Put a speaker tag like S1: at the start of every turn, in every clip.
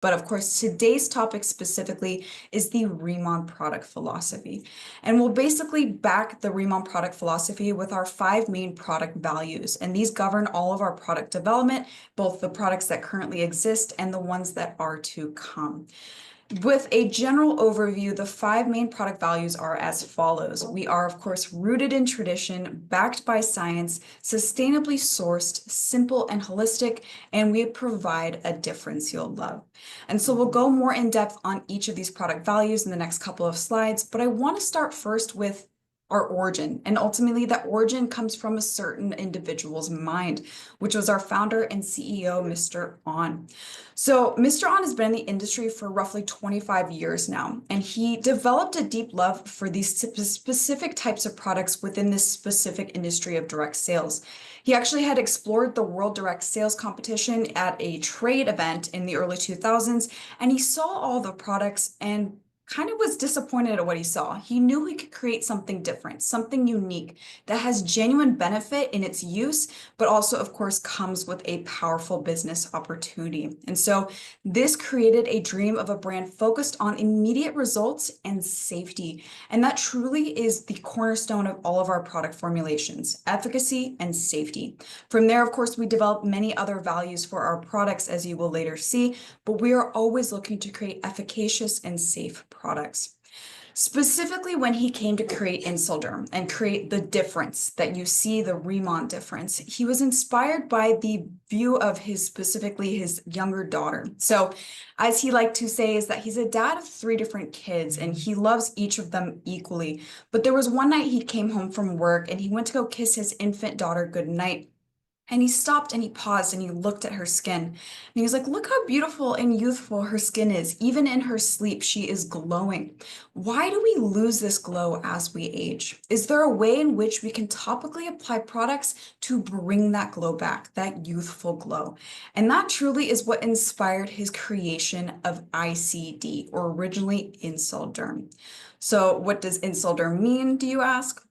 S1: But of course, today's topic specifically is the Riman product philosophy. And we'll basically back the Riman product philosophy with our 5 main product values. And these govern all of our product development, both the products that currently exist and the ones that are to come. With a general overview, the 5 main product values are as follows. We are, of course, rooted in tradition, backed by science, sustainably sourced, simple and holistic, and we provide a difference you'll love. And so we'll go more in depth on each of these product values in the next couple of slides, but I want to start first with our origin. And ultimately, that origin comes from a certain individual's mind, which was our founder and CEO, Mr. On. So Mr. On has been in the industry for roughly 25 years now, and he developed a deep love for these specific types of products within this specific industry of direct sales. He actually had explored the World Direct Sales Competition at a trade event in the early 2000s, and he saw all the products and kind of was disappointed at what he saw. He knew he could create something different, something unique that has genuine benefit in its use, but also, of course, comes with a powerful business opportunity. And so this created a dream of a brand focused on immediate results and safety. And that truly is the cornerstone of all of our product formulations, efficacy and safety. From there, of course, we develop many other values for our products, as you will later see, but we are always looking to create efficacious and safe products. Specifically, when he came to create Insulderm and create the difference that you see, the Riman difference, he was inspired by the view of specifically his younger daughter. So as he liked to say, is that he's a dad of 3 different kids and he loves each of them equally. But there was one night he came home from work and he went to go kiss his infant daughter goodnight. And he stopped and he paused and he looked at her skin. And he was like, look how beautiful and youthful her skin is. Even in her sleep, she is glowing. Why do we lose this glow as we age? Is there a way in which we can topically apply products to bring that glow back, that youthful glow? And that truly is what inspired his creation of ICD, or originally Insulderm. So what does Insulderm mean, do you ask?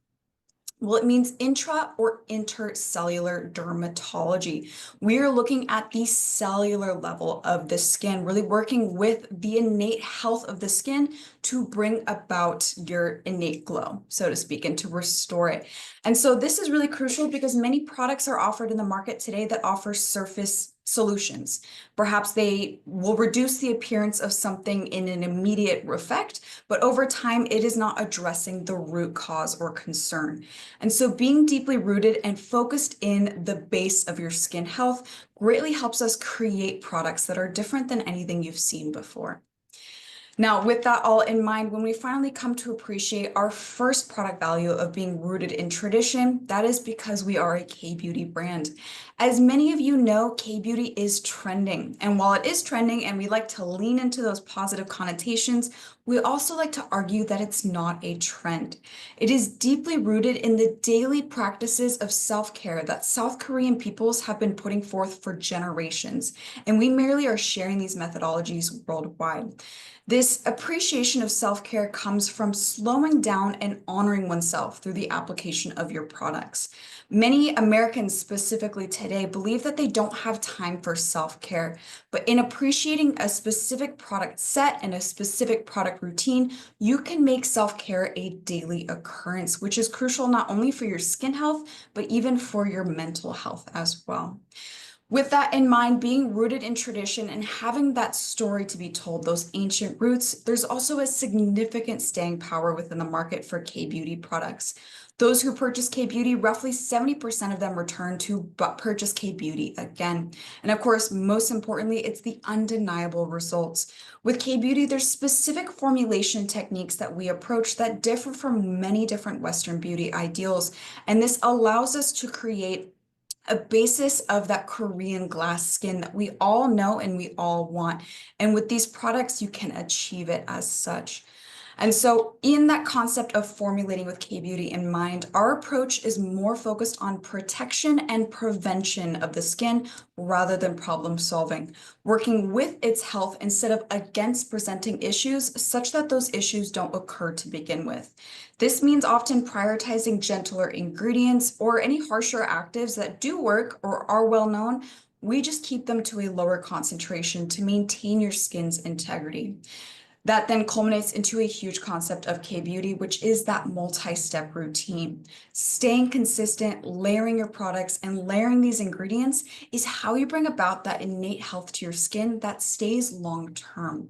S1: Well, it means intra or intercellular dermatology. We are looking at the cellular level of the skin, really working with the innate health of the skin to bring about your innate glow, so to speak, and to restore it. And so this is really crucial because many products are offered in the market today that offer surface solutions. Perhaps they will reduce the appearance of something in an immediate effect, but over time, it is not addressing the root cause or concern. And so being deeply rooted and focused in the base of your skin health greatly helps us create products that are different than anything you've seen before. Now, with that all in mind, when we finally come to appreciate our first product value of being rooted in tradition, that is because we are a K-beauty brand. As many of you know, K-beauty is trending. And while it is trending and we like to lean into those positive connotations, we also like to argue that it's not a trend. It is deeply rooted in the daily practices of self-care that South Korean peoples have been putting forth for generations. And we merely are sharing these methodologies worldwide. This appreciation of self-care comes from slowing down and honoring oneself through the application of your products. Many Americans specifically today believe that they don't have time for self-care, but in appreciating a specific product set and a specific product routine, you can make self-care a daily occurrence, which is crucial not only for your skin health, but even for your mental health as well. With that in mind, being rooted in tradition and having that story to be told, those ancient roots, there's also a significant staying power within the market for K-beauty products. Those who purchase K-beauty, roughly 70% of them return to purchase K-beauty again. And of course, most importantly, it's the undeniable results. With K-beauty, there's specific formulation techniques that we approach that differ from many different Western beauty ideals. And this allows us to create a basis of that Korean glass skin that we all know and we all want. And with these products, you can achieve it as such. And so in that concept of formulating with K-beauty in mind, our approach is more focused on protection and prevention of the skin rather than problem solving, working with its health instead of against presenting issues such that those issues don't occur to begin with. This means often prioritizing gentler ingredients or any harsher actives that do work or are well known, We just keep them to a lower concentration to maintain your skin's integrity. That then culminates into a huge concept of K-beauty, which is that multi-step routine. Staying consistent, layering your products, and layering these ingredients is how you bring about that innate health to your skin that stays long-term.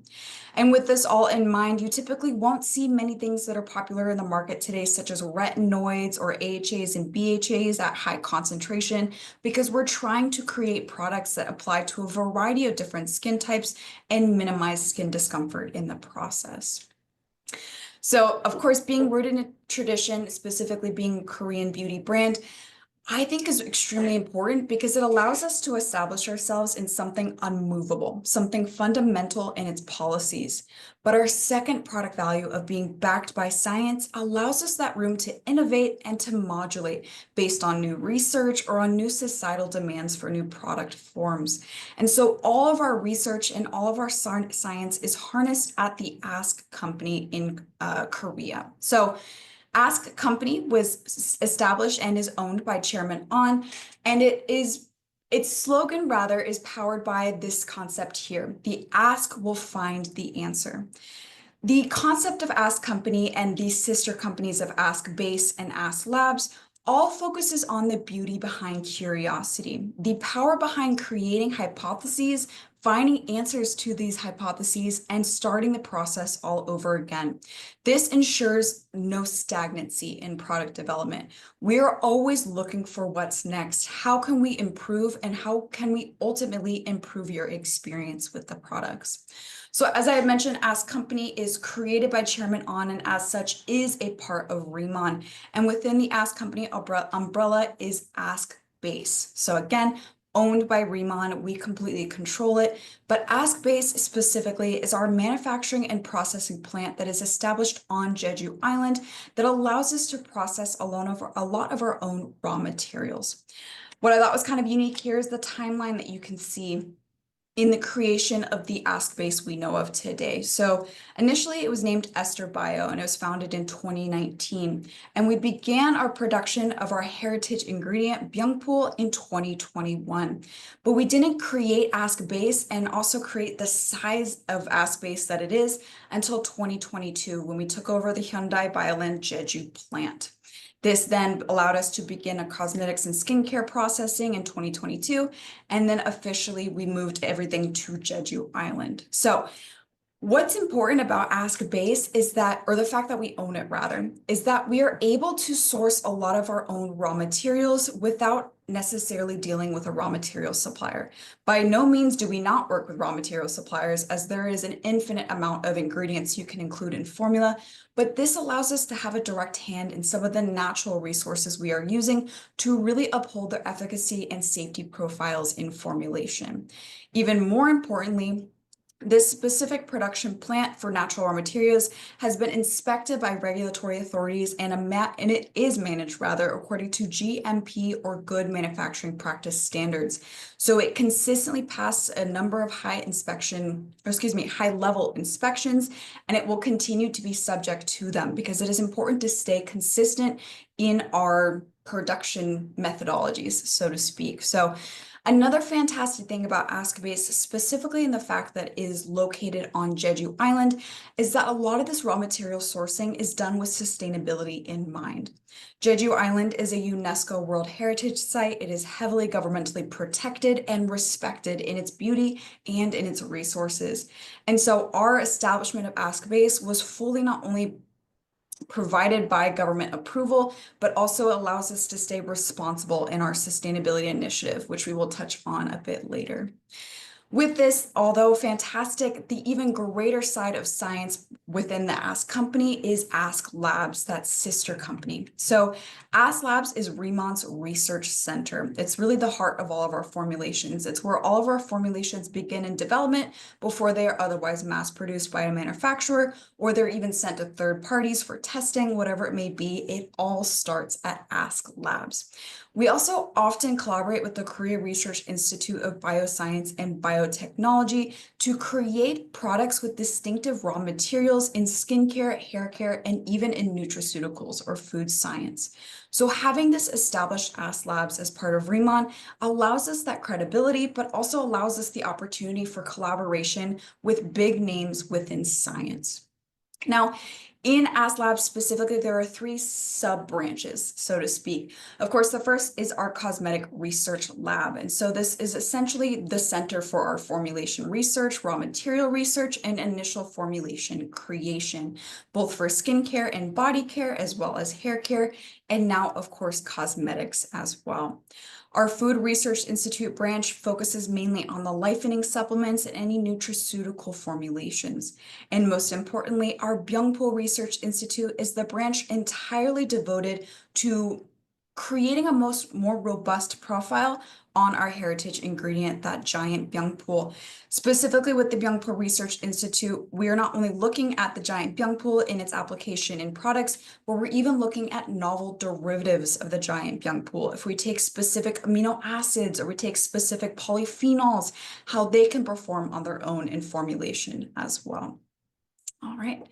S1: And with this all in mind, you typically won't see many things that are popular in the market today, such as retinoids or AHAs and BHAs at high concentration, because we're trying to create products that apply to a variety of different skin types and minimize skin discomfort in the process. So, of course, being rooted in tradition, specifically being a Korean beauty brand, I think is extremely important because it allows us to establish ourselves in something unmovable, something fundamental in its policies. But our second product value of being backed by science allows us that room to innovate and to modulate based on new research or on new societal demands for new product forms. And so all of our research and all of our science is harnessed at the Ask company in Korea. So Ask company was established and is owned by Chairman On, and its slogan rather is powered by this concept here: the ask will find the answer. The concept of Ask Company and the sister companies of Ask Base and Ask Labs all focuses on the beauty behind curiosity, the power behind creating hypotheses, finding answers to these hypotheses, and starting the process all over again. This ensures no stagnancy in product development. We're always looking for what's next. How can we improve, and how can we ultimately improve your experience with the products? So as I had mentioned, Ask Company is created by Chairman On, and as such is a part of Riman. And within the Ask Company umbrella is Ask Base. So again, owned by Riman, we completely control it. But Ask Base specifically is our manufacturing and processing plant that is established on Jeju Island that allows us to process a lot of our own raw materials. What I thought was kind of unique here is the timeline that you can see in the creation of the Ask Base we know of today. So initially it was named Ester Bio, and it was founded in 2019. And we began our production of our heritage ingredient, Byungpool, in 2021. But we didn't create Ask Base and also create the size of Ask Base that it is until 2022, when we took over the Hyundai Bioland Jeju plant. This then allowed us to begin a cosmetics and skincare processing in 2022, and then officially we moved everything to Jeju Island. So what's important about Ask Base is that, or the fact that we own it rather, is that we are able to source a lot of our own raw materials without necessarily dealing with a raw material supplier. By no means do we not work with raw material suppliers, as there is an infinite amount of ingredients you can include in formula, but this allows us to have a direct hand in some of the natural resources we are using to really uphold their efficacy and safety profiles in formulation. Even more importantly, this specific production plant for natural raw materials has been inspected by regulatory authorities, and it is managed rather according to GMP, or Good Manufacturing Practice standards. So it consistently passes a number of high level inspections, and it will continue to be subject to them because it is important to stay consistent in our production methodologies, so to speak. So another fantastic thing about Ask Base, specifically in the fact that it is located on Jeju Island, is that a lot of this raw material sourcing is done with sustainability in mind. Jeju Island is a UNESCO World Heritage Site. It is heavily governmentally protected and respected in its beauty and in its resources. And so our establishment of Ask Base was fully not only provided by government approval, but also allows us to stay responsible in our sustainability initiative, which we will touch on a bit later. With this, although fantastic, the even greater side of science within the Ask company is Ask Labs, that sister company. So Ask Labs is Riman's research center. It's really the heart of all of our formulations. It's where all of our formulations begin in development before they are otherwise mass produced by a manufacturer, or they're even sent to third parties for testing, whatever it may be. It all starts at Ask Labs. We also often collaborate with the Korea Research Institute of Bioscience and Biotechnology to create products with distinctive raw materials in skincare, hair care, and even in nutraceuticals or food science. So having this established labs as part of Riman allows us that credibility, but also allows us the opportunity for collaboration with big names within science. Now, in ASLabs specifically, there are three sub-branches, so to speak. Of course, the first is our cosmetic research lab. And so this is essentially the center for our formulation research, raw material research, and initial formulation creation, both for skincare and body care, as well as hair care, and now, of course, cosmetics as well. Our Food Research Institute branch focuses mainly on the life-ending supplements and any nutraceutical formulations. And most importantly, our Byungpo Research Institute is the branch entirely devoted to creating a more robust profile on our heritage ingredient, that giant byungpul. Specifically with the Byungpo Research Institute, we are not only looking at the giant byungpul in its application in products, but we're even looking at novel derivatives of the giant byungpul. If we take specific amino acids or we take specific polyphenols, how they can perform on their own in formulation as well. All right.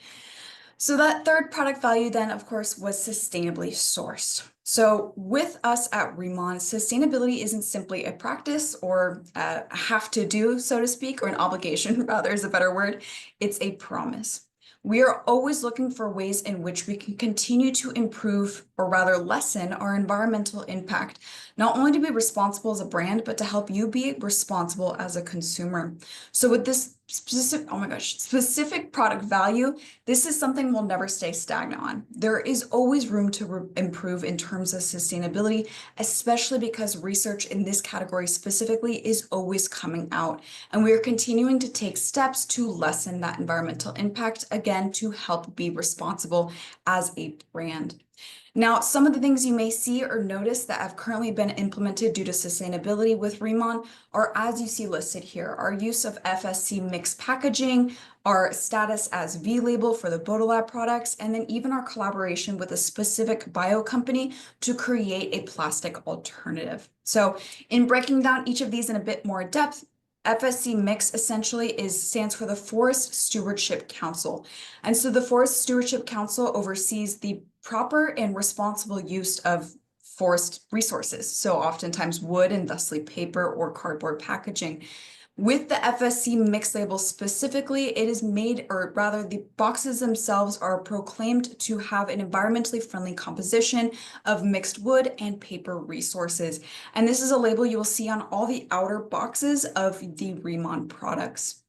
S1: So that third product value then, of course, was sustainably sourced. So with us at Riman, sustainability isn't simply a practice or a have to do, so to speak, or an obligation, rather is a better word. It's a promise. We are always looking for ways in which we can continue to improve, or rather lessen, our environmental impact, not only to be responsible as a brand, but to help you be responsible as a consumer. So with this specific product value, this is something we'll never stay stagnant on. There is always room to improve in terms of sustainability, especially because research in this category specifically is always coming out. And we are continuing to take steps to lessen that environmental impact, again, to help be responsible as a brand. Now, some of the things you may see or notice that have currently been implemented due to sustainability with Riman are, as you see listed here, our use of FSC mixed packaging, our status as V-label for the Bodolab products, and then even our collaboration with a specific bio company to create a plastic alternative. So in breaking down each of these in a bit more depth, FSC Mix essentially stands for the Forest Stewardship Council. And so the Forest Stewardship Council oversees the proper and responsible use of forest resources. So oftentimes wood and thusly paper or cardboard packaging. With the FSC mix label specifically, it is made, or rather the boxes themselves are proclaimed to have an environmentally friendly composition of mixed wood and paper resources. And this is a label you will see on all the outer boxes of the Riman products.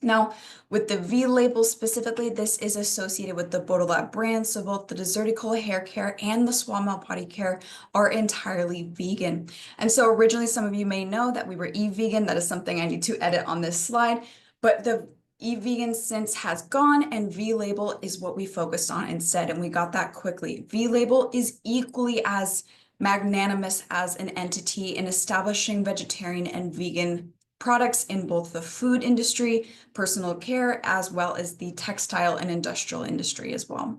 S1: Now, with the V label specifically, this is associated with the Bodolab brand. So both the Desertical hair care and the Swamel body care are entirely vegan. And so originally, some of you may know that we were e-vegan. That is something I need to edit on this slide. But the e-vegan since has gone, and V-label is what we focused on instead. And we got that quickly. V-label is equally as magnanimous as an entity in establishing vegetarian and vegan products in both the food industry, personal care, as well as the textile and industrial industry as well.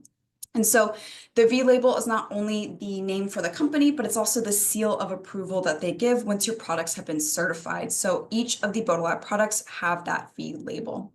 S1: And so the V label is not only the name for the company, but it's also the seal of approval that they give once your products have been certified. So each of the Bodolab products have that V label.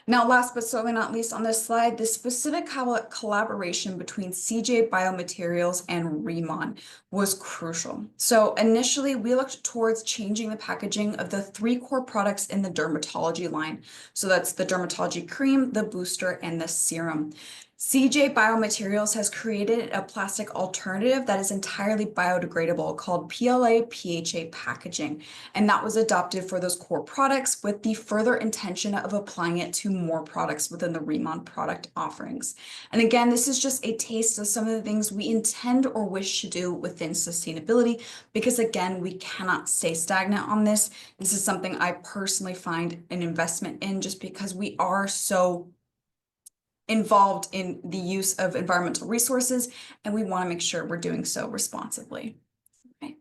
S1: Now, last but certainly not least on this slide, the specific collaboration between CJ Biomaterials and Riman was crucial. So initially, we looked towards changing the packaging of the three core products in the dermatology line. So that's the dermatology cream, the booster, and the serum. CJ Biomaterials has created a plastic alternative that is entirely biodegradable called PLA PHA packaging, and that was adopted for those core products with the further intention of applying it to more products within the Riman product offerings. And again, this is just a taste of some of the things we intend or wish to do within sustainability, because again, we cannot stay stagnant on this. This is something I personally find an investment in just because we are so involved in the use of environmental resources, and we want to make sure we're doing so responsibly. Okay.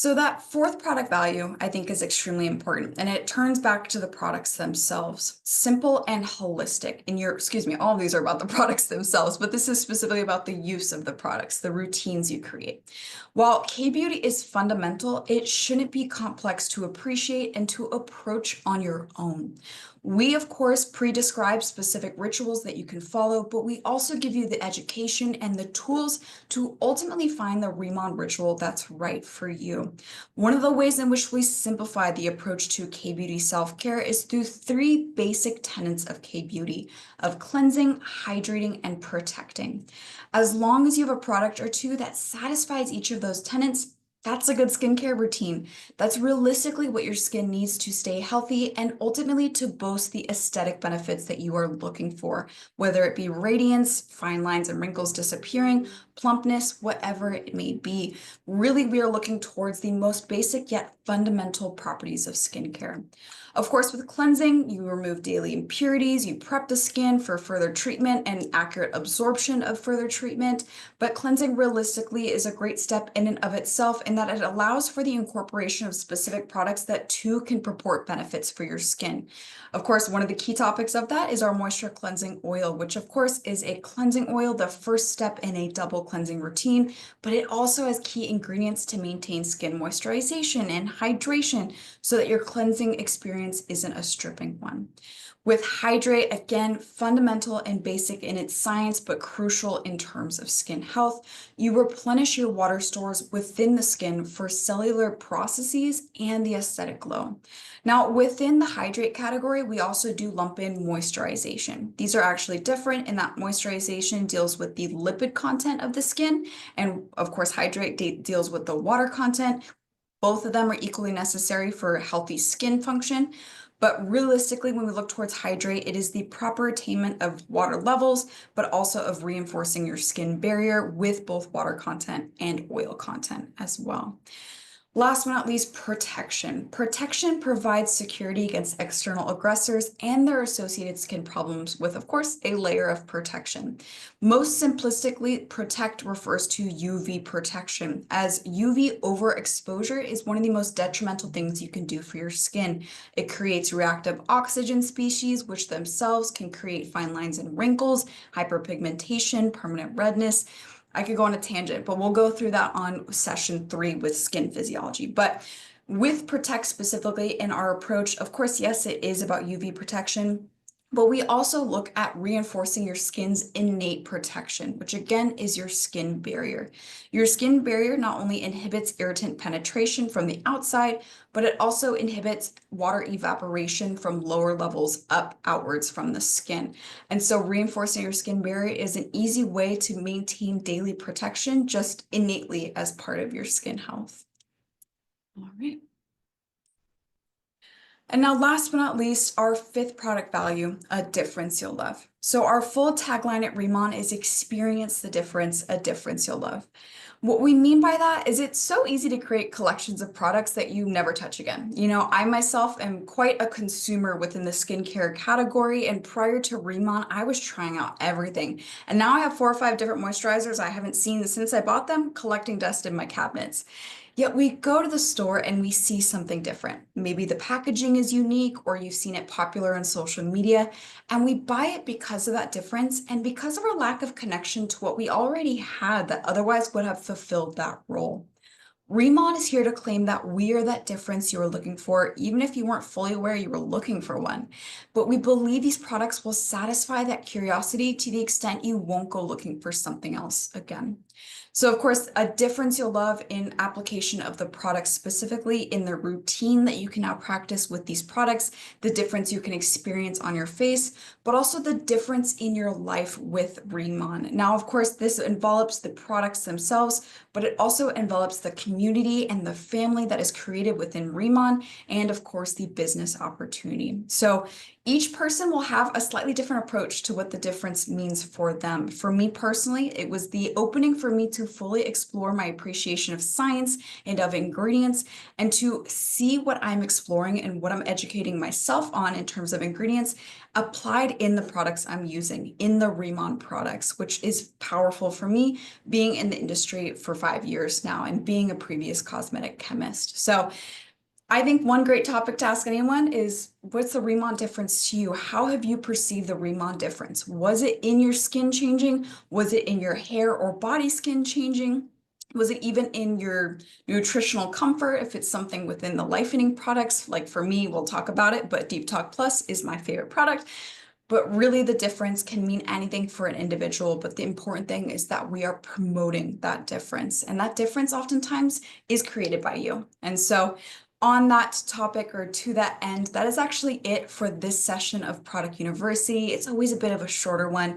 S1: So that fourth product value, I think, is extremely important, and it turns back to the products themselves. Simple and holistic. And all of these are about the products themselves, but this is specifically about the use of the products, the routines you create. While K-beauty is fundamental, it shouldn't be complex to appreciate and to approach on your own. We, of course, pre-describe specific rituals that you can follow, but we also give you the education and the tools to ultimately find the Riman ritual that's right for you. One of the ways in which we simplify the approach to K-beauty self-care is through three basic tenets of K-beauty, of cleansing, hydrating, and protecting. As long as you have a product or two that satisfies each of those tenets, that's a good skincare routine. That's realistically what your skin needs to stay healthy and ultimately to boast the aesthetic benefits that you are looking for, whether it be radiance, fine lines and wrinkles disappearing, plumpness, whatever it may be. Really, we are looking towards the most basic yet fundamental properties of skincare. Of course, with cleansing, you remove daily impurities, you prep the skin for further treatment and accurate absorption of further treatment. But cleansing realistically is a great step in and of itself in that it allows for the incorporation of specific products that too can purport benefits for your skin. Of course, one of the key topics of that is our moisture cleansing oil, which of course is a cleansing oil, the first step in a double cleansing routine, but it also has key ingredients to maintain skin moisturization and hydration so that your cleansing experience isn't a stripping one. With hydrate, again, fundamental and basic in its science, but crucial in terms of skin health. You replenish your water stores within the skin for cellular processes and the aesthetic glow. Now, within the hydrate category, we also do lump in moisturization. These are actually different in that moisturization deals with the lipid content of the skin, and of course, hydrate deals with the water content. Both of them are equally necessary for healthy skin function. But realistically, when we look towards hydrate, it is the proper attainment of water levels, but also of reinforcing your skin barrier with both water content and oil content as well. Last but not least, protection. Protection provides security against external aggressors and their associated skin problems with, of course, a layer of protection. Most simplistically, protect refers to UV protection, as UV overexposure is one of the most detrimental things you can do for your skin. It creates reactive oxygen species, which themselves can create fine lines and wrinkles, hyperpigmentation, permanent redness. I could go on a tangent, but we'll go through that on session 3 with skin physiology. But with Protect specifically in our approach, of course, yes, it is about UV protection, but we also look at reinforcing your skin's innate protection, which again is your skin barrier. Your skin barrier not only inhibits irritant penetration from the outside, but it also inhibits water evaporation from lower levels outwards from the skin. And so reinforcing your skin barrier is an easy way to maintain daily protection just innately as part of your skin health. All right. And now last but not least, our fifth product value, a difference you'll love. So our full tagline at Riman is experience the difference, a difference you'll love. What we mean by that is it's so easy to create collections of products that you never touch again. You know, I myself am quite a consumer within the skincare category, and prior to Riman, I was trying out everything. And now I have 4 or 5 different moisturizers I haven't seen since I bought them, collecting dust in my cabinets. Yet we go to the store and we see something different. Maybe the packaging is unique or you've seen it popular on social media, and we buy it because of that difference and because of our lack of connection to what we already had that otherwise would have fulfilled that role. Riman is here to claim that we are that difference you were looking for, even if you weren't fully aware you were looking for one. But we believe these products will satisfy that curiosity to the extent you won't go looking for something else again. So of course, a difference you'll love in application of the products, specifically in the routine that you can now practice with these products, the difference you can experience on your face, but also the difference in your life with Riman. Now, of course, this envelops the products themselves, but it also envelops the community and the family that is created within Riman, and of course, the business opportunity. So Each person will have a slightly different approach to what the difference means for them. For me personally, it was the opening for me to fully explore my appreciation of science and of ingredients, and to see what I'm exploring and what I'm educating myself on in terms of ingredients applied in the products I'm using, in the Riman products, which is powerful for me being in the industry for 5 years now and being a previous cosmetic chemist. So I think one great topic to ask anyone is, what's the Riman difference to you? How have you perceived the Riman difference? Was it in your skin changing? Was it in your hair or body skin changing? Was it even in your nutritional comfort? If it's something within the lightening products, like for me, we'll talk about it, but Deep Talk Plus is my favorite product. But really, the difference can mean anything for an individual. But the important thing is that we are promoting that difference. And that difference oftentimes is created by you. And so, on that topic, or to that end, that is actually it for this session of Product University. It's always a bit of a shorter one.